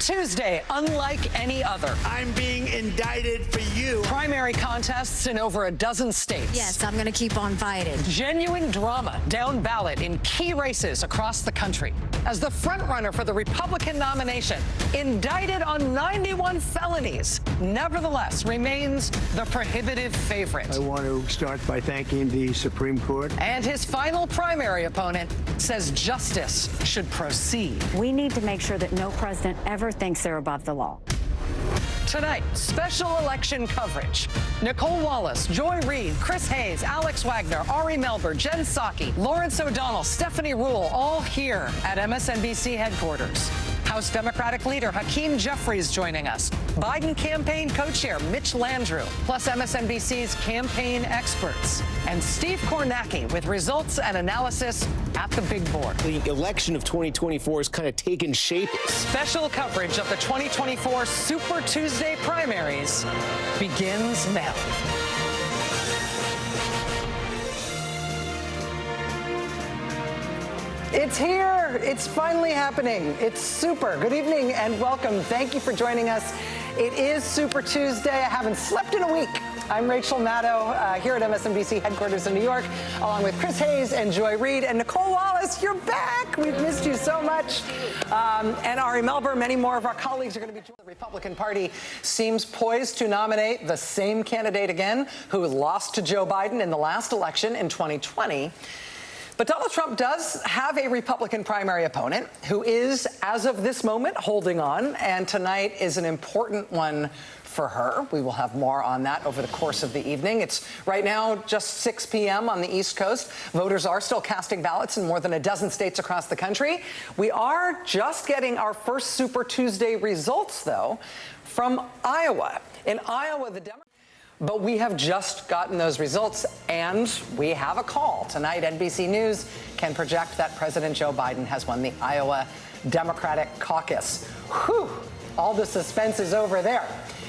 Tuesday, unlike any other. I'm being indicted for you. Primary contests in over a dozen states. Yes, I'm going to keep on fighting. Genuine drama down ballot in key races across the country. As the frontrunner for the Republican nomination, indicted on 91 felonies, nevertheless remains the prohibitive favorite. I want to start by thanking the Supreme Court. And his final primary opponent says justice should proceed. We need to make sure that no president ever thinks they're above the law. Tonight, special election coverage. Nicole Wallace, Joy Reid, Chris Hayes, Alex Wagner, Ari Melber, Jen Psaki, Lawrence O'Donnell, Stephanie Ruhle, all here at MSNBC headquarters. House Democratic leader Hakeem Jeffries joining us. Biden campaign co-chair Mitch Landrieu, plus MSNBC's campaign experts. And Steve Kornacki with results and analysis at the big board. The election of 2024 is kind of taken shape. Special coverage of the 2024 Super Tuesday primaries begins now. It's here. It's finally happening. It's super. Good evening and welcome. Thank you for joining us. It is Super Tuesday. I haven't slept in a week. I'm Rachel Maddow here at MSNBC headquarters in New York, along with Chris Hayes and Joy Reid and Nicole Wallace. You're back. We've missed you so much. And Ari Melber, many more of our colleagues are going to be joining. The Republican Party seems poised to nominate the same candidate again who lost to Joe Biden in the last election in 2020. But Donald Trump does have a Republican primary opponent who is, as of this moment, holding on. And tonight is an important one for her. We will have more on that over the course of the evening. It's right now just 6 p.m. on the East Coast. Voters are still casting ballots in more than a dozen states across the country. We are just getting our first Super Tuesday results, though, from Iowa. In Iowa, the Democrats. But we have just gotten those results, and we have a call. Tonight, NBC News can project that President Joe Biden has won the Iowa Democratic caucus. Whew, all the suspense is over there.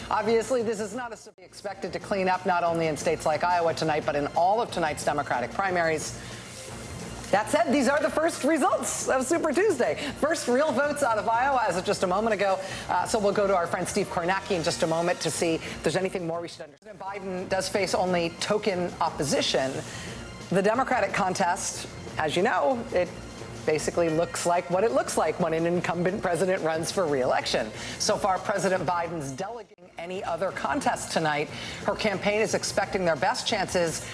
Obviously, this is not expected to clean up not only in states like Iowa tonight, but in all of tonight's Democratic primaries. That said, these are the first results of Super Tuesday. First real votes out of Iowa as of just a moment ago. So we'll go to our friend Steve Kornacki in just a moment to see if there's anything more we should understand. Biden does face only token opposition. The Democratic contest, as you know, it basically looks like what it looks like when an incumbent president runs for re-election. So far, President Biden's delegating any other contest tonight. Her campaign is expecting their best chances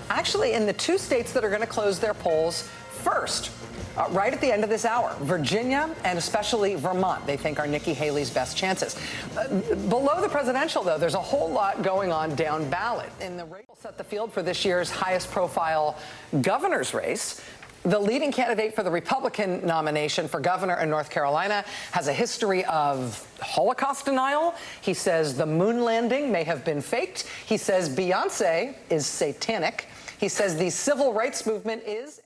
actually in the two states that are going to close their polls first, right at the end of this hour. Virginia and especially Vermont, they think, are Nikki Haley's best chances. Below the presidential, though, there's a whole lot going on down ballot. In the race will set the field for this year's highest profile governor's race. The leading candidate for the Republican nomination for governor in North Carolina has a history of Holocaust denial. He says the moon landing may have been faked. He says Beyonce is satanic. He says the civil rights movement is